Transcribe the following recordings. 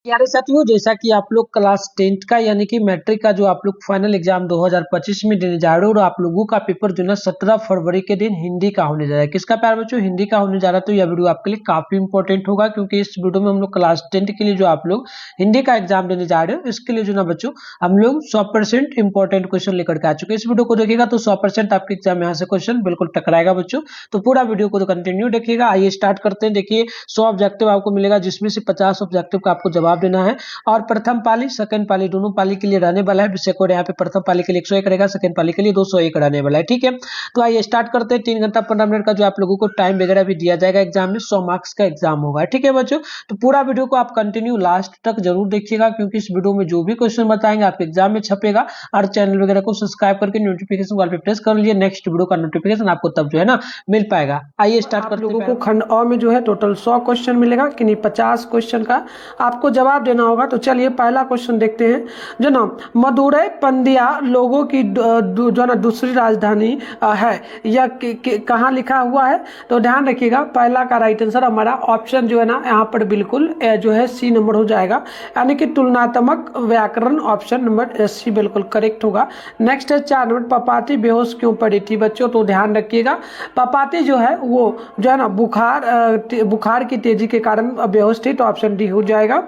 यारे साथियों, जैसा कि आप लोग क्लास 10th का यानी कि मैट्रिक का जो आप लोग फाइनल एग्जाम 2025 में देने जा रहे हो और आप लोगों का पेपर जो ना 17 फरवरी के दिन हिंदी का होने जा रहा है। किसका प्यार बच्चों? हिंदी का होने जा रहा है। तो यह वीडियो आपके लिए काफी इंपॉर्टेंट होगा, क्योंकि इस वीडियो में हम लोग क्लास 10th के लिए जो आप लोग हिंदी का एग्जाम देने जा रहे हो, इसके लिए जो ना बच्चों हम लोग 100% इंपॉर्टेंट क्वेश्चन लेकर के आ चुके हैं। इस वीडियो को देखिएगा तो 100% आपके एग्जाम में यहाँ से क्वेश्चन बिल्कुल टकराएगा बच्चों। तो पूरा वीडियो को कंटिन्यू देखिएगा। आइए स्टार्ट करते हैं। देखिए 100 ऑब्जेक्टिव आपको मिलेगा, जिसमें से 50 ऑब्जेक्टिव का आपको जवाब देना है और प्रथम पाली सेकंड पाली दोनों पाली के लिए रहने वाला है। विषय कोड यहाँ पे प्रथम पाली के लिए 101 रहेगा, सेकंड पाली के लिए 201 रहने वाला है। ठीक है, तो आइए स्टार्ट करते हैं। 3 घंटा 15 मिनट का जो आप लोगों को टाइम वगैरह भी दिया जाएगा। एग्जाम में 100 मार्क्स का एग्जाम होगा। ठीक है बच्चों, तो पूरा वीडियो को आप कंटिन्यू लास्ट तक जरूर देखिएगा, क्योंकि इस वीडियो में जो भी क्वेश्चन बताएंगे आपके एग्जाम में छपेगा। और चैनल वगैरह को सब्सक्राइब करके नोटिफिकेशन वाल पे प्रेस कर लीजिए, नेक्स्ट वीडियो का नोटिफिकेशन आपको तब जो है ना मिल पाएगा। आइए स्टार्ट करते हैं। लोगों को खंड अ में जो है टोटल 100 क्वेश्चन मिलेगा कि नहीं, 50 क्वेश्चन का आपको जवाब देना होगा। तो चलिए पहला क्वेश्चन देखते हैं। जो ना मदुरै पंद्या लोगों की जो ना दूसरी राजधानी है, यह कहाँ लिखा हुआ है? तो ध्यान रखिएगा, पहला का राइट आंसर हमारा ऑप्शन जो है ना यहाँ पर बिल्कुल जो है सी नंबर हो जाएगा, यानी कि तुलनात्मक व्याकरण ऑप्शन नंबर सी बिल्कुल करेक्ट होगा। नेक्स्ट है 4 नंबर, पपाती बेहोश क्यों पड़ी थी बच्चों? तो ध्यान रखिएगा, पपाती जो है वो जो है ना बुखार की तेजी के कारण बेहोश थी, तो ऑप्शन डी हो जाएगा।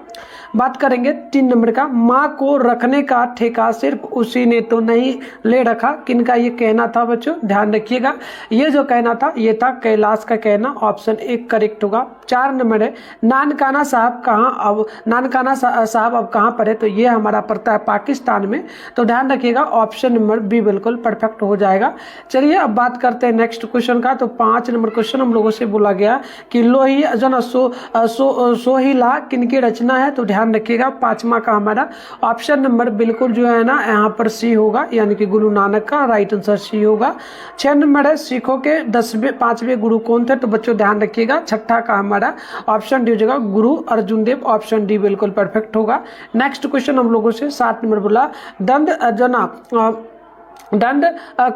बात करेंगे 3 नंबर का, माँ को रखने का ठेका सिर्फ उसी ने तो नहीं ले रखा, किनका ये कहना था बच्चों? ध्यान रखिएगा, ये जो कहना था ये था कैलाश का कहना, ऑप्शन ए करेक्ट होगा। 4 नंबर है, नानकाना साहब अब कहाँ पर है? तो ये हमारा पड़ता है पाकिस्तान में, तो ध्यान रखिएगा ऑप्शन नंबर बी बिल्कुल परफेक्ट हो जाएगा। चलिए अब बात करते हैं नेक्स्ट क्वेश्चन का। तो 5 नंबर क्वेश्चन हम लोगों से बोला गया कि लोही जो ना सोहिला किनकी रचना है? तो ध्यान रखिएगा 5वां का हमारा ऑप्शन नंबर बिल्कुल जो है ना यहाँ पर सी होगा, यानी कि गुरु नानक का राइट आंसर सी होगा। 6 नंबर है, सिखों के 5वें गुरु कौन थे? तो बच्चों ध्यान रखिएगा, छठा का हमारा ऑप्शन डी हो जाएगा गुरु अर्जुन देव, ऑप्शन डी बिल्कुल परफेक्ट होगा। नेक्स्ट क्वेश्चन हम लोगों से 7 नंबर बोला, दंड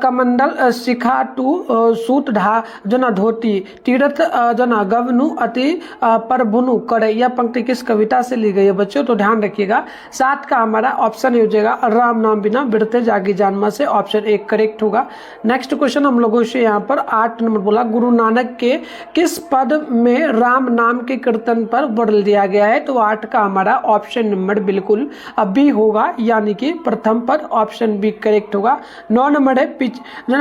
कमंडल शिखा टू सूत ढा जना धोती तीर्थ जना गवनु अति परभुनु करे, यह पंक्ति किस कविता से ली गई है बच्चों? तो ध्यान रखिएगा 7 का हमारा ऑप्शन हो जाएगा राम नाम बिना बिरते जागी जानमा से, ऑप्शन 1 करेक्ट होगा। नेक्स्ट क्वेश्चन हम लोगों से यहाँ पर 8 नंबर बोला, गुरु नानक के किस पद में राम नाम के कीर्तन पर बदल दिया गया है? तो 8 का हमारा ऑप्शन नंबर बिल्कुल बी होगा, यानी कि प्रथम पद, ऑप्शन बी करेक्ट होगा। 9 नंबर है,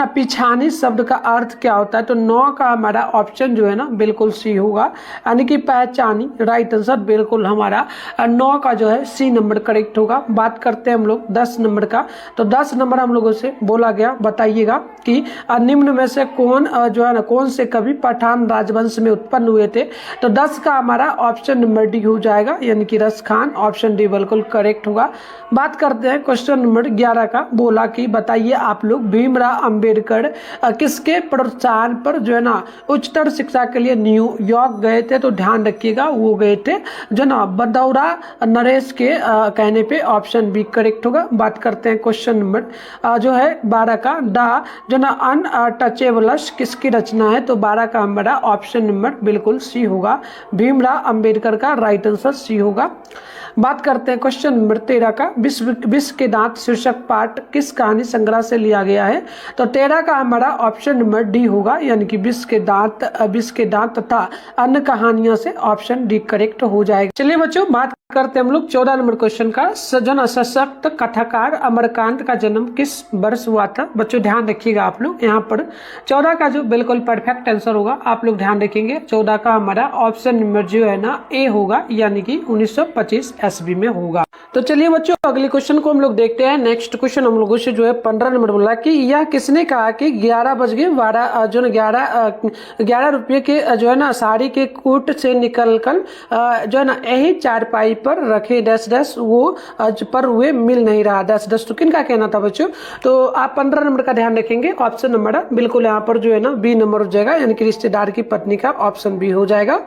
पिछानी शब्द का अर्थ क्या होता है? तो 9 का हमारा ऑप्शन जो है ना बिल्कुल सी होगा, यानी कि पहचानी, राइट आंसर बिल्कुल हमारा 9 का जो है सी नंबर करेक्ट होगा। बात करते हैं हम लोग 10 नंबर का। तो 10 नंबर हम लोगों से बोला गया, बताइएगा कि निम्न में से कौन से कवि पठान राजवंश में उत्पन्न हुए थे? तो 10 का हमारा ऑप्शन नंबर डी हो जाएगा, यानी कि रस खान, ऑप्शन डी बिल्कुल करेक्ट होगा। बात करते हैं क्वेश्चन नंबर 11 का। बोला कि बताइए आप लोग भीमराव अंबेडकर किसके प्रोत्साहन पर जो है ना उच्चतर शिक्षा के लिए न्यूयॉर्क गए थे? तो ध्यान रखिएगा वो गए थे जो ना बदौरा नरेश के कहने पे, ऑप्शन बी करेक्ट होगा। बात करते हैं क्वेश्चन नंबर जो है 12 का, द जो ना अनटचेबल्स किसकी रचना है? तो 12 का हमारा ऑप्शन नंबर बिल्कुल सी होगा, भीमराव अंबेडकर का राइट आंसर सी होगा। बात करते हैं क्वेश्चन नंबर 13 का, विश्व के दांत शीर्षक पाठ किस कहानी संग्रह से लिया गया है? तो 13 का हमारा ऑप्शन नंबर डी होगा, यानी कि विश्व के दांत तथा अन्य कहानियों से, ऑप्शन डी करेक्ट हो जाएगा। चलिए बच्चों बात करते हैं हम लोग 14 नंबर क्वेश्चन का। जन सशक्त कथाकार अमरकांत का जन्म किस वर्ष हुआ था? बच्चों ध्यान रखिएगा आप लोग, यहाँ पर 14 का जो बिल्कुल परफेक्ट आंसर होगा, आप लोग ध्यान रखेंगे 14 का हमारा ऑप्शन नंबर जो है ना ए होगा, यानी कि 1925 ईस्वी में होगा। तो चलिए बच्चों अगले क्वेश्चन को हम लोग देखते हैं। नेक्स्ट क्वेश्चन हम लोगों से जो है 15 नंबर बोला कि यह किसने कहा कि 11 रुपये के जो है ना साड़ी के कूट से निकलकर जो है ना यही चारपाई पर रखे डैश डैश वो पर हुए मिल नहीं रहा डैश डैश, तो किन का कहना था बच्चों? तो आप 15 नंबर का ध्यान रखेंगे, ऑप्शन नंबर बिल्कुल यहाँ पर जो है ना बी नंबर हो जाएगा, यानी कि रिश्तेदार की पत्नी का, ऑप्शन बी हो जाएगा।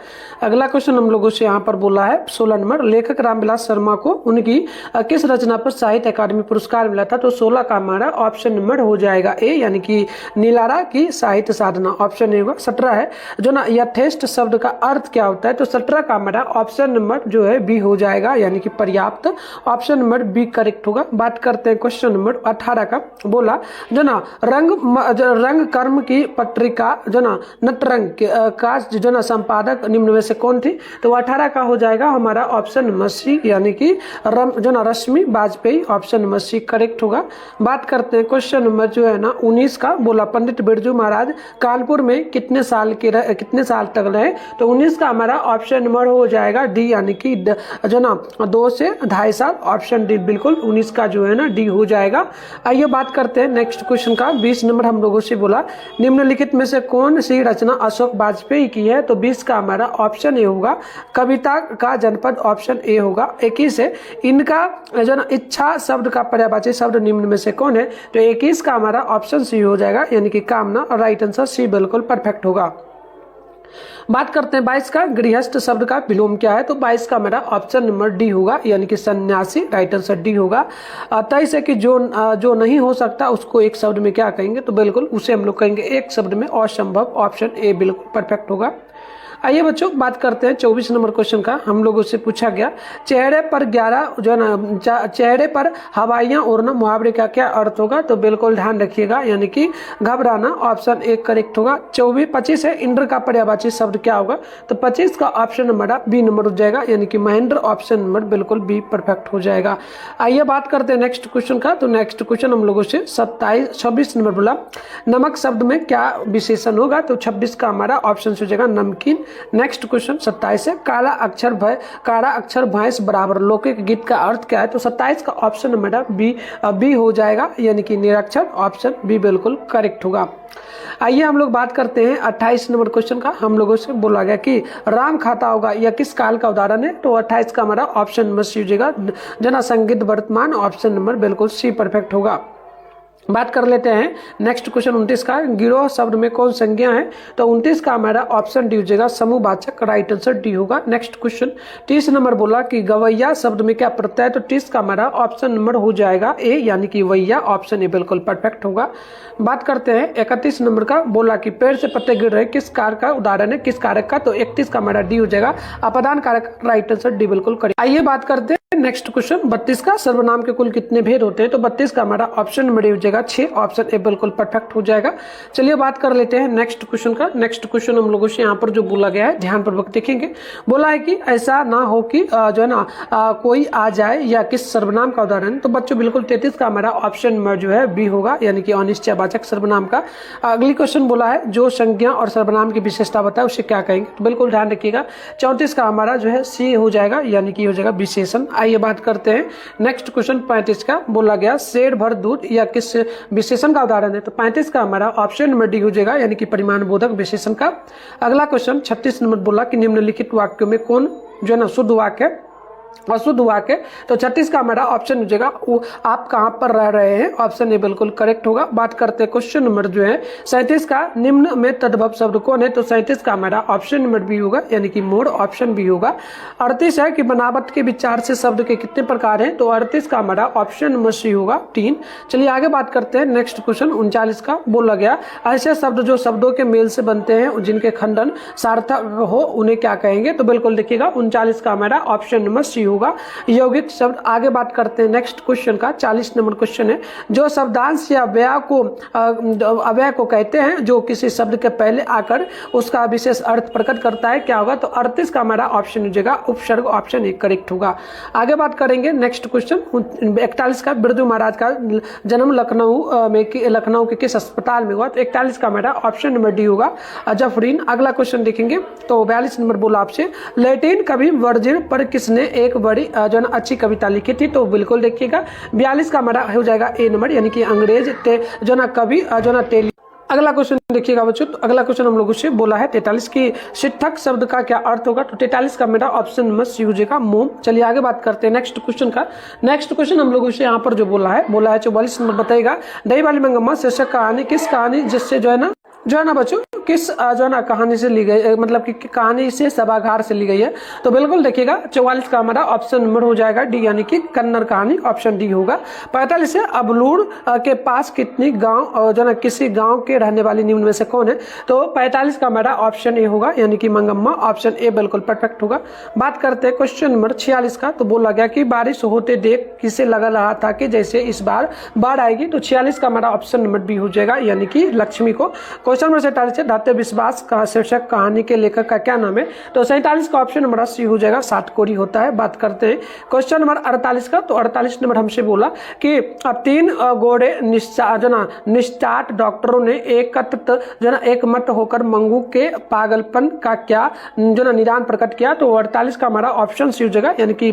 अगला क्वेश्चन हम लोगों से यहाँ पर बोला है 16 नंबर, लेखक रामविलास शर्मा को उनकी की किस रचना पर साहित्य अकादमी पुरस्कार मिला था? तो 16 का हमारा ऑप्शन नंबर हो जाएगा ए, यानी कि नीलारा की साहित्य साधना, ऑप्शन ए होगा। 17 है जो ना यथेष्ट शब्द का अर्थ क्या होता है? तो 17 का हमारा ऑप्शन नंबर जो है बी हो जाएगा, यानी कि पर्याप्त, ऑप्शन नंबर बी करेक्ट होगा। बात करते हैं क्वेश्चन नंबर 18 का। बोला जो ना रंग कर्म की पत्रिका जो ना नटरंग का जो ना संपादक निम्न में से कौन थी? तो 18 का हो जाएगा हमारा ऑप्शन नंबर सी, यानी कि जो ना Rashmi Bajpai, option number C correct होगा। बात करते हैं क्वेश्चन नंबर जो है ना 19 का। बोला पंडित बिरजू महाराज कानपुर में कितने साल तक रहे? तो 19 का हमारा ऑप्शन नंबर हो जाएगा डी, यानी कि जो ना 2 से 2.5 साल, ऑप्शन डी बिल्कुल 19 का जो है ना डी हो जाएगा। आइए बात करते हैं नेक्स्ट क्वेश्चन का। 20 नंबर हम लोगों से बोला निम्नलिखित में से कौन सी रचना अशोक वाजपेयी की है? तो 20 का हमारा ऑप्शन ए होगा कविता का जनपद, ऑप्शन ए होगा। 21 है इनका जो ना इच्छा शब्द का पर्यायवाची शब्द निम्न में से कौन है? तो 21 का हमारा ऑप्शन सी हो जाएगा, यानी कि कामना, राइट आंसर सी बिल्कुल परफेक्ट होगा। बात करते हैं 22 का। गृहस्थ शब्द का विलोम क्या है? तो 22 का मेरा ऑप्शन नंबर डी होगा, यानी कि सन्यासी, राइट आंसर डी होगा। 23 है कि जो नहीं हो सकता उसको एक शब्द में क्या कहेंगे? तो बिल्कुल उसे हम लोग कहेंगे एक शब्द में असंभव, ऑप्शन ए बिल्कुल परफेक्ट होगा। आइए बच्चों बात करते हैं 24 नंबर क्वेश्चन का। हम लोगों से पूछा गया चेहरे पर 11 जो है ना चेहरे पर हवाइयां उड़ना मुहावरे का क्या अर्थ होगा? तो बिल्कुल ध्यान रखिएगा, यानी कि घबराना, ऑप्शन ए करेक्ट होगा। 25 है इंद्र का पर्यायवाची शब्द क्या होगा? तो 25 का ऑप्शन नंबर बी नंबर हो जाएगा, यानी कि महेंद्र, ऑप्शन नंबर बिल्कुल बी परफेक्ट हो जाएगा। आइए बात करते हैं नेक्स्ट क्वेश्चन का। तो नेक्स्ट क्वेश्चन हम लोगों से 26 नंबर बोला नमक शब्द में क्या विशेषण होगा? तो 26 का हमारा ऑप्शन हो जाएगा नमकीन। नेक्स्ट क्वेश्चन 27 है काला अक्षर भैंस बराबर लौकिक गीत का अर्थ क्या है? तो 27 का ऑप्शन नंबर बी हो जाएगा, यानी कि निरक्षर, ऑप्शन बी बिल्कुल करेक्ट होगा। आइए हम लोग बात करते हैं 28 नंबर क्वेश्चन का। हम लोगों से बोला गया कि राम खाता होगा यह किस काल का उदाहरण है? तो 28 का हमारा ऑप्शन नंबर सी हो जाएगा जना संगीत वर्तमान, ऑप्शन नंबर बिल्कुल सी परफेक्ट होगा। बात कर लेते हैं नेक्स्ट क्वेश्चन 29 का। गिरोह शब्द में कौन संज्ञा है? तो 29 का हमारा ऑप्शन डी हो जाएगा समूहवाचक, राइट आंसर डी होगा। नेक्स्ट क्वेश्चन 30 नंबर बोला कि गवैया शब्द में क्या प्रत्यय? तो 30 का हमारा ऑप्शन नंबर हो जाएगा ए, यानी कि वैया, ऑप्शन ए बिल्कुल परफेक्ट होगा। बात करते हैं 31 नंबर का। बोला कि पेड़ से पत्ते गिर रहे किस कार का उदाहरण है, किस कारक का? तो 31 का हमारा डी हो जाएगा अपदान कारक, राइट आंसर डी बिल्कुल करेक्ट। आइए बात करते हैं नेक्स्ट क्वेश्चन 32 का। सर्वनाम के कुल कितने भेद होते हैं? तो 32 का हमारा ऑप्शन नंबर हो जाएगा 6, ऑप्शन ए बिल्कुल परफेक्ट हो जाएगा। चलिए बात कर लेते हैं नेक्स्ट क्वेश्चन का। नेक्स्ट क्वेश्चन हम लोगों से यहाँ पर जो बोला गया है ध्यानपूर्वक देखेंगे। बोला है कि ऐसा ना हो कि जो है ना कोई आ जाए या किस सर्वनाम का उदाहरण? तो बच्चों बिल्कुल 33 का हमारा ऑप्शन नंबर जो है बी होगा, यानी कि अनिश्चयवाचक सर्वनाम का। अगली क्वेश्चन बोला है जो संज्ञा और सर्वनाम की विशेषता बताए उसे क्या कहेंगे? तो बिल्कुल ध्यान रखिएगा 34 का हमारा जो है सी हो जाएगा, यानी कि हो जाएगा विशेषण। आइए बात करते हैं नेक्स्ट क्वेश्चन 35 का। बोला गया शेर भर दूध या किस विशेषण का उदाहरण है? तो 35 का हमारा ऑप्शन नंबर डी हो जाएगा, यानी कि परिमाण बोधक विशेषण का। अगला क्वेश्चन 36 नंबर बोला कि निम्नलिखित वाक्यों में कौन जो है ना शुद्ध वाक्य है, अशुद्ध वाक्य? तो 36 का हमारा ऑप्शन हो जाएगा आप कहां पर रह रहे हैं, ऑप्शन ए बिल्कुल करेक्ट होगा। बात करते हैं क्वेश्चन नंबर जो है 37 का। निम्न में तद्भव शब्द कौन है? तो 37 का हमारा ऑप्शन नंबर बी होगा, यानी कि मोर, ऑप्शन बी होगा। 38 है कि बनावट के विचार से शब्द के कितने प्रकार हैं? तो 38 का हमारा ऑप्शन नंबर सी होगा 3। चलिए आगे बात करते हैं नेक्स्ट क्वेश्चन 39 का। बोला गया ऐसे शब्द जो शब्दों के मेल से बनते हैं जिनके खंडन सार्थक हो उन्हें क्या कहेंगे? तो बिल्कुल देखिएगा 39 का हमारा ऑप्शन नंबर सी होगा यौगिक शब्द। आगे बात करते हैं नेक्स्ट क्वेश्चन का 40 नंबर क्वेश्चन है जो शब्दांश या अव्यय को कहते हैं जो किसी शब्द के पहले आकर उसका विशेष अर्थ प्रकट करता है, क्या होगा? तो 38 का हमारा ऑप्शन हो जाएगा उपसर्ग, ऑप्शन ए करेक्ट होगा। आगे बात करेंगे नेक्स्ट क्वेश्चन 41 का। बिरजू महाराज का जन्म लखनऊ के किस अस्पताल में हुआ? तो 41 का हमारा ऑप्शन नंबर डी होगा जफरीन। अगला क्वेश्चन देखेंगे तो 42 नंबर बोला आपसे लैटिन कवि वर्जिल पर किसने एक बड़ी जो है अच्छी कविता लिखी थी? तो बिल्कुल देखिएगा 42 का हमारा हो जाएगा ए नंबर, यानी कि अंग्रेज जो ना कवि जो ना टेली। अगला क्वेश्चन देखिएगा बच्चों। तो अगला क्वेश्चन हम लोगों से बोला है 43 की शिक्षक शब्द का क्या अर्थ होगा? तो 43 का मेरा ऑप्शन नंबर सी हो जाएगा मोम। चलिए आगे बात करते हैं नेक्स्ट क्वेश्चन का। नेक्स्ट क्वेश्चन हम लोगों से यहाँ पर जो बोला है 44 नंबर बताएगा दही वाली मंगम्मा शीर्षक कहानी किस कहानी जिससे जो है ना बच्चों किस जो है ना कहानी से ली गई, मतलब कि कहानी से सभागार से ली गई है? तो बिल्कुल देखिएगा 44 का हमारा ऑप्शन नंबर हो जाएगा डी, यानी कि कन्नड़ कहानी, ऑप्शन डी होगा। 45 है अबलूर के पास कितनी गांव जो ना किसी गांव के रहने वाली निम्न में से कौन है? तो 45 का हमारा ऑप्शन ए होगा, यानी कि मंगम्मा, ऑप्शन ए बिल्कुल परफेक्ट होगा। बात करते हैं क्वेश्चन नंबर 46 का। तो बोला गया कि बारिश होते देख किसे लग रहा था कि जैसे इस बार बाढ़ आएगी? तो 46 का हमारा ऑप्शन नंबर बी हो जाएगा, यानी कि लक्ष्मी को। क्वेश्चन नंबर 47 है दाते विश्वास का शीर्षक कहानी के लेखक का क्या नाम है? तो 47 का ऑप्शन नंबर सी हो जाएगा, सातकोरी होता है। बात करते हैं क्वेश्चन नंबर 48 का। तो 48 नंबर हमसे बोला कि अब 3 घोड़े निष्ठात डॉक्टरों ने एक मत होकर मंगू के पागलपन का क्या निदान प्रकट किया? तो 48 का हमारा ऑप्शन सी हो जाएगा, यानी कि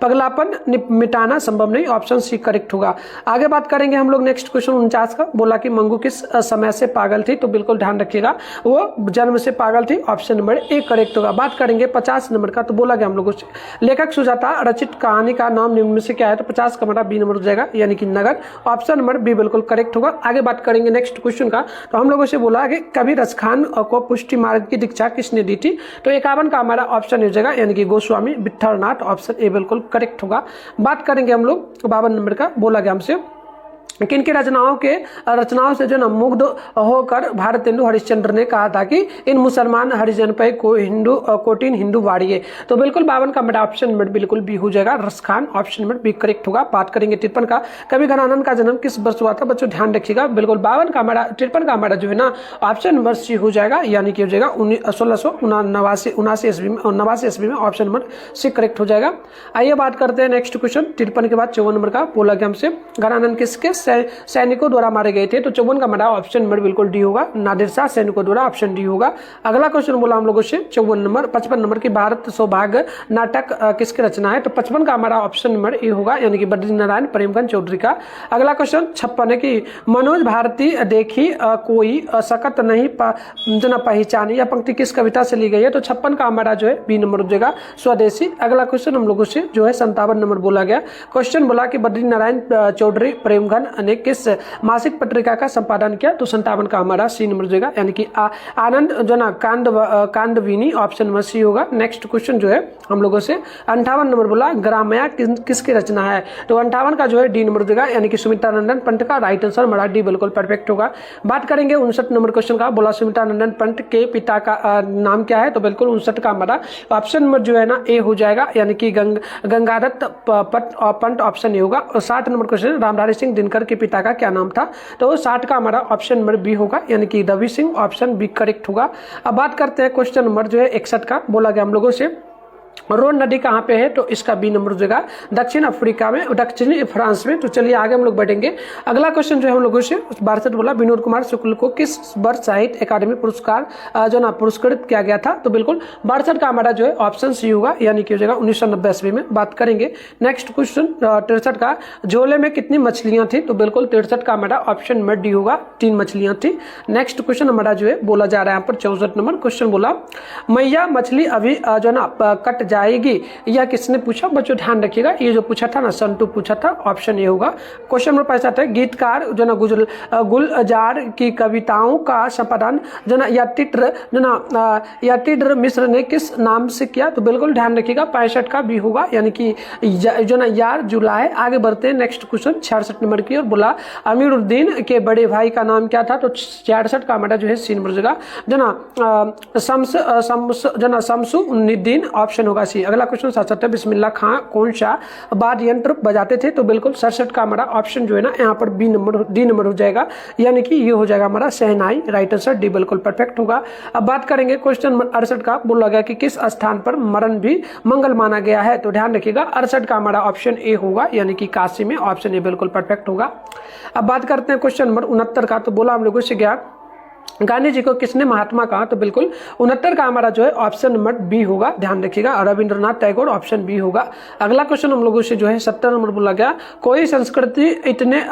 पगलापन मिटाना संभव नहीं, ऑप्शन सी करेक्ट होगा। आगे बात करेंगे हम लोग नेक्स्ट क्वेश्चन 49 का। बोला कि मंगू किस समय से पागल थी? तो बिल्कुल ध्यान रखिएगा, वो जन्म से पागल थी, ऑप्शन नंबर ए करेक्ट होगा। बात करेंगे 50 नंबर का। तो बोला गया हम लोगों से लेखक सुजाता रचित कहानी का नाम निम्न में से क्या है? तो 50 का हमारा बी नंबर हो जाएगा, यानी कि नगर, ऑप्शन नंबर बी बिल्कुल करेक्ट होगा। आगे बात करेंगे नेक्स्ट क्वेश्चन का। तो हम लोगों से बोला कि कवि रसखान को पुष्टि मार्ग की दीक्षा किसने दी थी? तो 51 का हमारा ऑप्शन हो जाएगा, यानी कि गोस्वामी विठलनाथ, ऑप्शन ए बिल्कुल करेक्ट होगा। बात करेंगे हम लोग 52 नंबर का। बोला गया हमसे किन की रचनाओं से जो न मुग्ध होकर भारतेंदु हरिश्चंद्र ने कहा था कि इन मुसलमान हरिजन पे कोटिन हिंदू वाड़िए? तो बिल्कुल 52 का मेरा ऑप्शन नंबर बिल्कुल बी हो जाएगा, Raskhan, option number B correct होगा। बात करेंगे 53 का। कवि घनानंद का जन्म किस वर्ष हुआ था? बच्चों ध्यान रखिएगा, बिल्कुल 53 का हमारा जो है ना ऑप्शन नंबर सी हो जाएगा, यानी कि हो जाएगा 1689 ईस्वी में, ऑप्शन नंबर सी करेक्ट हो जाएगा। आइए बात करते हैं नेक्स्ट क्वेश्चन 53 के बाद 54 नंबर का। बोला गया हमसे घनानंद किसके सैनिकों द्वारा मारे गए थे? तो 54 का हमारा ऑप्शन नंबर बिल्कुल डी होगा, नादिर शाह सैनिकों द्वारा, ऑप्शन डी होगा। अगला क्वेश्चन बोला हम लोगों से 55 नंबर की भारत सौभाग्य नाटक किसकी रचना है? तो 55 का हमारा ऑप्शन नंबर ए होगा, यानी कि बद्रीनारायण प्रेमचंद चौधरी का। अगला क्वेश्चन 56 है कि मनोज भारती देखी कोई सकत नहीं पहचानी, यह पंक्ति किस कविता से ली गई है? तो 56 का हमारा जो है बी नंबर हो जाएगा, स्वदेशी। अगला क्वेश्चन हम लोगों से जो है 57 नंबर बोला गया। क्वेश्चन बोला कि बद्रीनारायण चौधरी प्रेमघन ने किस मासिक पत्रिका का संपादन किया? तो 57 का हमारा सी नंबर हो जाएगा, यानी कि आनंद जो ना कांडविनी, ऑप्शन नंबर सी होगा। नेक्स्ट क्वेश्चन जो है हम लोगों से 58 नंबर बोला ग्रामया किसकी रचना है? तो 58 का जो है डी नंबर हो जाएगा, यानी कि सुमित्रानंदन पंत का। राइट आंसर हमारा डी बिल्कुल परफेक्ट होगा। बात करेंगे 59 नंबर क्वेश्चन का। बोला सुमित्रानंदन पंत के पिता का नाम क्या है? तो बिल्कुल 59 का हमारा ऑप्शन नंबर जो है ना ए हो जाएगा, यानी कि गंगादत्त पंत, ऑप्शन ए होगा। और 60 नंबर क्वेश्चन रामधारी सिंह दिनकर के पिता का क्या नाम था? तो 60 का हमारा ऑप्शन नंबर बी होगा, यानी कि Ravi Singh, option B correct होगा। अब बात करते हैं क्वेश्चन नंबर जो है 61 का। बोला गया हम लोगों से रोन नदी कहाँ पे है? तो इसका बी नंबर हो जाएगा, दक्षिण अफ्रीका में, दक्षिणी फ्रांस में। तो चलिए आगे हम लोग बढ़ेंगे। अगला क्वेश्चन जो है हम लोगों से 62 बोला विनोद कुमार शुक्ल को किस वर्ष साहित्य अकादमी पुरस्कार जो ना पुरस्कृत किया गया था? तो बिल्कुल 62 का हमारा जो है ऑप्शन सी होगा, यानी कि हो जाएगा 1990 ईस्वी में। बात करेंगे नेक्स्ट क्वेश्चन 63 का। झोले में कितनी मछलियां थी? तो बिल्कुल 63 का हमारा ऑप्शन नंबर डी होगा, 3 मछलियां थी। नेक्स्ट क्वेश्चन हमारा जो है बोला जा रहा है यहाँ पर 64 नंबर क्वेश्चन बोला मैया मछली अभी जो ना कट जाएगी, यह किसने पूछा? बच्चों ध्यान रखिएगा, ये जो पूछा था ना संतु पूछा था, ऑप्शन ए होगा। क्वेश्चन नंबर 65 है गीतकार जो ना गुलजार की कविताओं का संपादन जो ना यतिद्र मिश्र ने किस नाम से किया? तो बिल्कुल ध्यान रखिएगा 65 का भी होगा, यानी कि जो ना यार जुलाए। आगे बढ़ते हैं नेक्स्ट क्वेश्चन 66 नंबर की ओर। बोला अमीरुद्दीन के बड़े भाई का नाम क्या था? तो 66 का हमारा जो है सी नंबर जगह जो ना शमसुद्दीन, ऑप्शन होगा सी। अगला क्वेश्चन 67 है बिस्मिल्लाह खां कौन सा वाद्य यंत्र बजाते थे? तो बिल्कुल 67 का हमारा ऑप्शन जो है ना यहाँ पर डी नंबर हो जाएगा, यानी कि ये हो जाएगा हमारा शहनाई। राइट आंसर डी बिल्कुल परफेक्ट होगा। अब बात करेंगे क्वेश्चन नंबर 68 का। बोला गया कि किस स्थान पर मरण भी मंगल माना गया है? तो ध्यान रखिएगा 68 का हमारा ऑप्शन ए होगा, यानी कि काशी में, ऑप्शन ए बिल्कुल परफेक्ट होगा। अब बात करते हैं क्वेश्चन नंबर 69 का। तो बोला हम लोगों से गया गांधी जी को किसने महात्मा कहा? तो बिल्कुल 69 का हमारा जो है ऑप्शन नंबर बी होगा, ध्यान रखिएगा, रविंद्रनाथ टैगोर, ऑप्शन बी होगा। अगला क्वेश्चन हम लोगों से जो है 70 नंबर बोला गया कोई संस्कृति इतने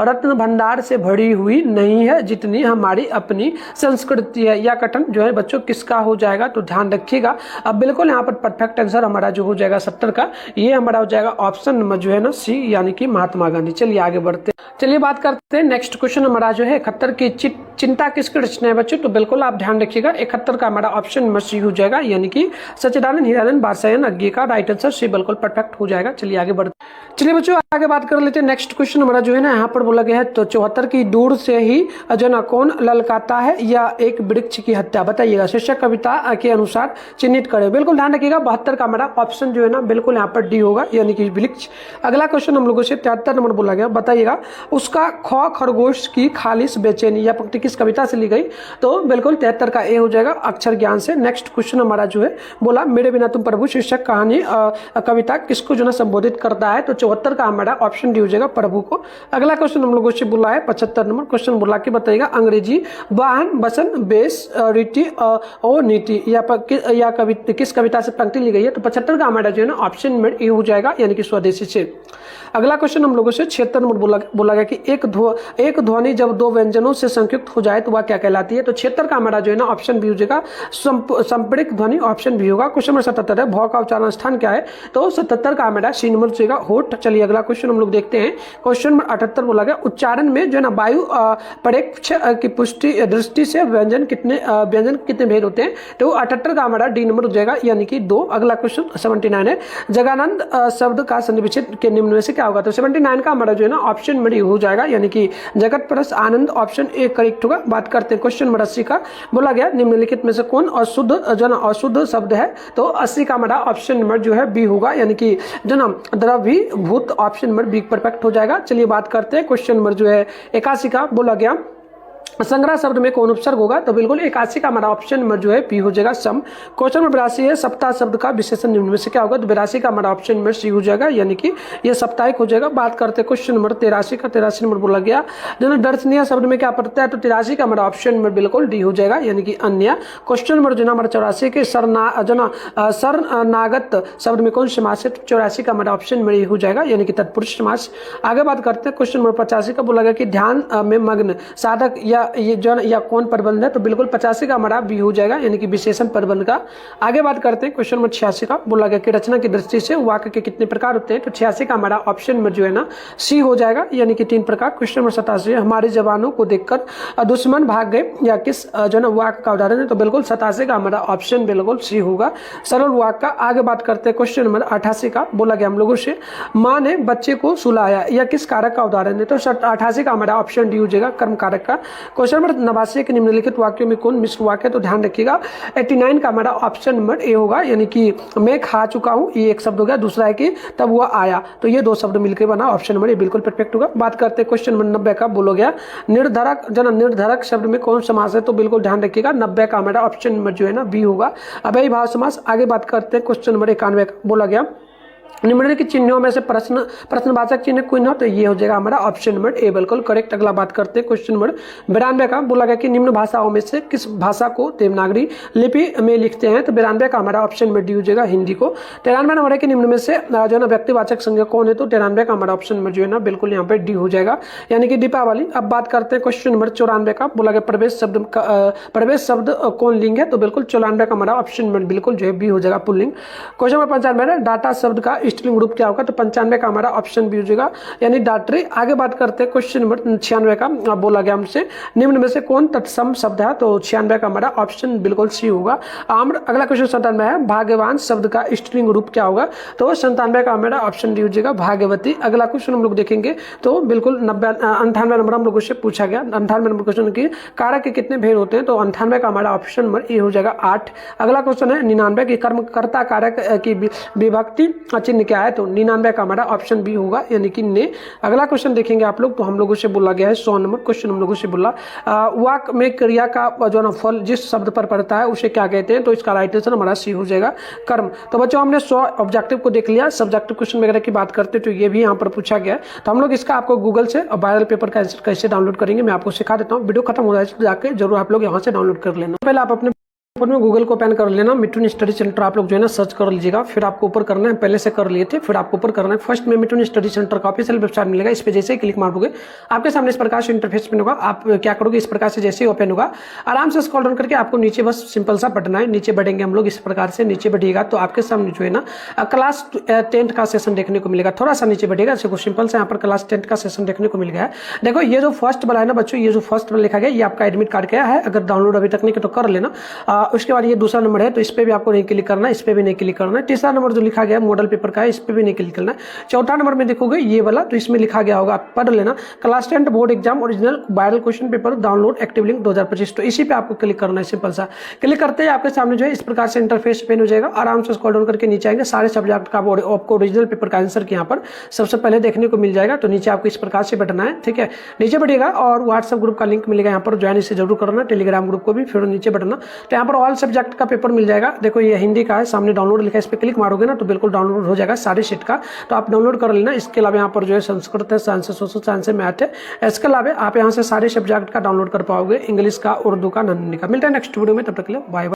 रत्न भंडार से भरी हुई नहीं है जितनी हमारी अपनी संस्कृति है। यह कथन जो है बच्चों किसका हो जाएगा? तो ध्यान रखिएगा। अब बिल्कुल यहाँ पर परफेक्ट आंसर हमारा जो हो जाएगा 70 का, ये हमारा हो जाएगा ऑप्शन नंबर जो है ना सी, यानी कि महात्मा गांधी। चलिए आगे बढ़ते, चलिए बात करते हैं नेक्स्ट क्वेश्चन हमारा जो है 71 की चिंता किसकी किसकी रचना है बच्चों? तो बिल्कुल आप ध्यान रखिएगा 71 का हमारा ऑप्शन नंबर सी हो जाएगा, यानी कि सच्चिदानंद हीरानंद बादशाहन अज्ञे का राइट आंसर सी बिल्कुल परफेक्ट हो जाएगा। चलिए आगे बढ़ते, चलिए बच्चों आगे बात कर लेते हैं। नेक्स्ट क्वेश्चन हमारा जो है ना यहाँ पर बोला गया है, तो 74 की दूर से ही जो ना कौन ललकाता है या एक वृक्ष की हत्या, बताइएगा शीर्षक कविता के अनुसार चिन्हित करें। बिल्कुल ध्यान रखिएगा 72 का हमारा ऑप्शन जो है ना बिल्कुल यहाँ पर डी होगा, यानी कि वृक्ष। अगला क्वेश्चन हम लोगों से 73 नंबर बोला गया, बताइएगा उसका खरगोश की खालिश बेचैनी या पंक्ति किस कविता से ली गई? तो बिल्कुल 73 का ए हो जाएगा अक्षर ज्ञान से। नेक्स्ट क्वेश्चन हमारा जो है बोला मेरे बिना तुम प्रभु शीर्षक कहानी कविता किसको जो है संबोधित करता है? तो 74 का हमारा ऑप्शन डी हो जाएगा प्रभु को। अगला क्वेश्चन हम लोगों से बोला है 75 नंबर क्वेश्चन बोला कि बताइएगा अंग्रेजी वाहन बसन बेस रीति और नीति या किस कविता से पंक्ति ली गई है? तो 75 का हमारा जो है ना ऑप्शन नंबर ए हो जाएगा, यानी कि स्वदेशी से। अगला क्वेश्चन हम लोगों से 76 नंबर बोला गया कि एक ध्वनि जब दो व्यंजनों से संयुक्त हो जाए तो वह क्या कहलाती है? तो 76 का हमारा जो है ना ऑप्शन बी हो जाएगा संपृक्त ध्वनि, ऑप्शन बी होगा। क्वेश्चन नंबर 77 है भौ का उच्चारण स्थान क्या है? तो 77 का हमारा सी नंबर जाएगा होठ। चलिए अगला क्वेश्चन हम लोग देखते हैं। क्वेश्चन नंबर 78 बोला गया उच्चारण में जो है ना वायु परेक्ष की पुष्टि दृष्टि से व्यंजन कितने भेद होते हैं? तो 78 का हमारा डी नंबर हो जाएगा, यानी कि 2। अगला क्वेश्चन 79 है जगानंद शब्द का सन्धि विच्छेद के निम्न में से क्या होगा? तो 79 का हमारा जो है ना ऑप्शन नंबर हो जाएगा, यानी कि जगत परस आनंद ऑप्शन ए करेक्ट होगा। बात करते हैं क्वेश्चन नंबर 80 का, बोला गया निम्नलिखित में से कौन अशुद्ध शब्द है? तो 80 का हमारा ऑप्शन नंबर जो है बी होगा, यानी कि जन्म द्रवीभूत ऑप्शन नंबर बी परफेक्ट हो जाएगा। चलिए बात करते हैं क्वेश्चन नंबर जो है 81 का, बोला गया संग्रह शब्द में कौन उपसर्ग होगा? तो बिल्कुल 81 का हमारा ऑप्शन नंबर जो है पी हो जाएगा सम। क्वेश्चन नंबर 82 है सप्ताह शब्द का विशेषण निम्न में से क्या होगा? तो 82 का हमारा ऑप्शन नंबर सी हो जाएगा, यानी कि ये साप्ताहिक हो जाएगा। बात करते हैं क्वेश्चन नंबर 83 का, 83 नंबर बोला गया जो दर्शनीय शब्द में क्या पड़ता है? तो 83 का हमारा ऑप्शन नंबर बिल्कुल डी हो जाएगा, यानी कि अन्य। क्वेश्चन नंबर जो है हमारा 84 के शरणागत शब्द में कौन समास है? 84 का हमारा ऑप्शन नंबर हो जाएगा, यानी कि तत्पुरुष समास। आगे बात करते हैं क्वेश्चन नंबर 85 का, बोला गया कि ध्यान में मग्न साधक या कौन प्रबंध है? तो बिल्कुल 85 का हमारा बी हो जाएगा, यानी कि विशेषण प्रबंध का। आगे बात करते हैं क्वेश्चन नंबर 86 का, बोला गया कि रचना की दृष्टि से वाक्य के कितने प्रकार होते हैं? तो 86 का हमारा ऑप्शन नंबर जो है ना सी हो जाएगा, यानी कि 3 प्रकार। क्वेश्चन नंबर 87 हमारे जवानों को देखकर दुश्मन भाग गए या किस जो है वाक्य का उदाहरण है? तो बिल्कुल 87 का हमारा ऑप्शन बिल्कुल सी होगा, सरल वाक्य का। आगे बात करते हैं क्वेश्चन नंबर 88 का, बोला गया हम लोगों से माँ ने बच्चे को सुलाया या किस कारक का उदाहरण है? तो 88 का हमारा ऑप्शन डी हो जाएगा कर्म कारक का। क्वेश्चन नंबर 89 के निम्नलिखित वाक्यों में कौन मिश्र वाक्य? तो ध्यान रखिएगा 89 का हमारा ऑप्शन नंबर ए होगा, यानी कि मैं खा चुका हूं, ये एक शब्द हो गया। दूसरा है कि तब वह आया, तो ये 2 शब्द मिलकर बना ऑप्शन नंबर ए बिल्कुल परफेक्ट होगा। बात करते हैं क्वेश्चन नंबर 90 का, बोला गया निर्धारक शब्द में कौन समास है? तो बिल्कुल ध्यान रखिएगा 90 का हमारा ऑप्शन नंबर जो है ना बी होगा, अव्ययी भाव समास। आगे बात करते हैं क्वेश्चन नंबर 91 का, बोला गया निम्नलिखित चिन्हों में से प्रश्नवाचक चिन्ह कोई ना, तो ये हो जाएगा हमारा ऑप्शन नंबर ए बिल्कुल करेक्ट। अगला बात करते हैं क्वेश्चन नंबर 92 का, बोला गया कि निम्न भाषाओं में से किस भाषा को देवनागरी लिपि में लिखते हैं? तो 92 का हमारा ऑप्शन नंबर डी हो जाएगा हिंदी को। 93 नंबर के निम्न में से जो है ना व्यक्तिवाचक संज्ञा कौन है? तो 93 का हमारा ऑप्शन नंबर जो है ना बिल्कुल यहाँ पे डी हो जाएगा, यानी कि दीपावली। अब बात करते हैं क्वेश्चन नंबर 94 का, बोला गया प्रवेश शब्द कौन लिंग है? तो बिल्कुल 94 का हमारा ऑप्शन नंबर बिल्कुल जो है बी हो जाएगा पुल्लिंग। क्वेश्चन नंबर 95 डाटा शब्द का स्त्रीलिंग रूप क्या होगा? तो 95 का हमारा ऑप्शन बी हो जाएगा, यानी डाटरी। आगे बात करते हैं क्वेश्चन नंबर 96 का, बोला गया हमसे निम्न में से कौन तत्सम शब्द है? तो 96 का हमारा ऑप्शन बिल्कुल सी होगा आम्र। अगला क्वेश्चन 97 है भाग्यवान शब्द का स्त्रीलिंग रूप क्या होगा? तो 97 का हमारा ऑप्शन डी हो जाएगा भाग्यवती। अगला क्वेश्चन हम लोग देखेंगे तो बिल्कुल 98 नंबर हम लोगों से पूछा गया। 98 नंबर क्वेश्चन की कारक के कितने भेद होते हैं? तो 98 का हमारा ऑप्शन नंबर ए हो जाएगा 8। अगला क्वेश्चन है 99 की कर्मकर्ता कारक की विभक्ति चिन्ह क्या है? तो 99 का हमारा ऑप्शन बी होगा, यानी कि ने। अगला क्वेश्चन देखेंगे आप लोग, तो हम लोगों से बोला गया है 100 नंबर क्वेश्चन हम लोगों से बोला वाक्य में क्रिया का जो ना फल जिस शब्द पर पड़ता है उसे क्या कहते हैं? तो इसका राइट आंसर हमारा सी हो जाएगा कर्म। तो बच्चों हमने 100 ऑब्जेक्टिव को देख लिया। सब्जेक्टिव क्वेश्चन वगैरह की बात करते तो ये भी यहाँ पर पूछा गया है, तो हम लोग इसका आपको गूगल से वायरल पेपर का आंसर कैसे डाउनलोड करेंगे मैं आपको सिखा देता हूँ। वीडियो खत्म हो जाए जाके जरूर आप लोग यहाँ से डाउनलोड कर लेना। पहले आप अपने ऊपर में गूगल को ओपन कर लेना, मिथुन स्टडी सेंटर आप लोग जो है ना सर्च कर लीजिएगा। फिर आपको ऊपर करना है, पहले से कर लिए थे, फिर आपको ऊपर करना है। फर्स्ट में मिथुन स्टडी सेंटर का ऑफिशियल वेबसाइट मिलेगा, इस पे जैसे ही क्लिक मारोगे आपके सामने इस प्रकार से इंटरफेस में होगा। आप क्या करोगे, इस प्रकार से जैसे ही ओपन होगा आराम से स्क्रॉल डाउन करके आपको नीचे बस सिंपल सा बढ़ना है। नीचे बढ़ेंगे हम लोग, इस प्रकार से नीचे बढ़िएगा तो आपके सामने जो है ना क्लास 10 का सेशन देखने को मिलेगा। थोड़ा सा नीचे बढ़िएगा, देखो सिंपल से यहाँ पर क्लास 10 का सेशन देखने को मिल गया है। देखो ये जो फर्स्ट वाला है ना बच्चों, ये जो फर्स्ट में लिखा गया ये आपका एडमिट कार्ड क्या है, अगर डाउनलोड अभी तक नहीं किया तो कर लेना। उसके बाद ये दूसरा नंबर है तो इस पे भी आपको नहीं क्लिक करना है, इस पे भी नहीं क्लिक करना है। तीसरा नंबर जो लिखा गया मॉडल पेपर का है, इस पे भी नहीं क्लिक करना है। चौथा नंबर में देखोगे ये वाला, तो इसमें लिखा गया होगा, आप पढ़ लेना, class 10 board exam original viral question paper download active link 2025। तो इसी पे आपको क्लिक करना है। सिंपल सा क्लिक करते ही आपके सामने जो है इस प्रकार से इंटरफेस ओपन हो जाएगा। आराम से स्क्रॉल डाउन करके नीचे आएंगे, सारे सब्जेक्ट का आपको ओरिजिनल पेपर का आंसर यहाँ पर सबसे पहले देखने को मिल जाएगा। तो नीचे आपको इस प्रकार से बैठना है, ठीक है। नीचे बढ़िएगा और व्हाट्सएप ग्रुप का लिंक मिलेगा यहाँ पर, ज्वाइन इसे जरूर करना, टेलीग्राम ग्रुप को भी। फिर नीचे बढ़ना तो यहाँ पर ऑल सब्जेक्ट का पेपर मिल जाएगा। देखो ये हिंदी का है, सामने डाउनलोड लिखा है, इस पर क्लिक मारोगे ना तो बिल्कुल डाउनलोड हो जाएगा सारे शीट का। तो आप डाउनलोड कर लेना। इसके अलावा यहाँ पर जो है संस्कृत है, साइंस है, सोशल साइंस है, मैथ है। इसके अलावा आप यहाँ से सारे सब्जेक्ट का डाउनलोड कर पाओगे, इंग्लिश का, उर्दू का, हिंदी का। मिलता है नेक्स्ट वीडियो में, तब तक के लिए बाय बाय।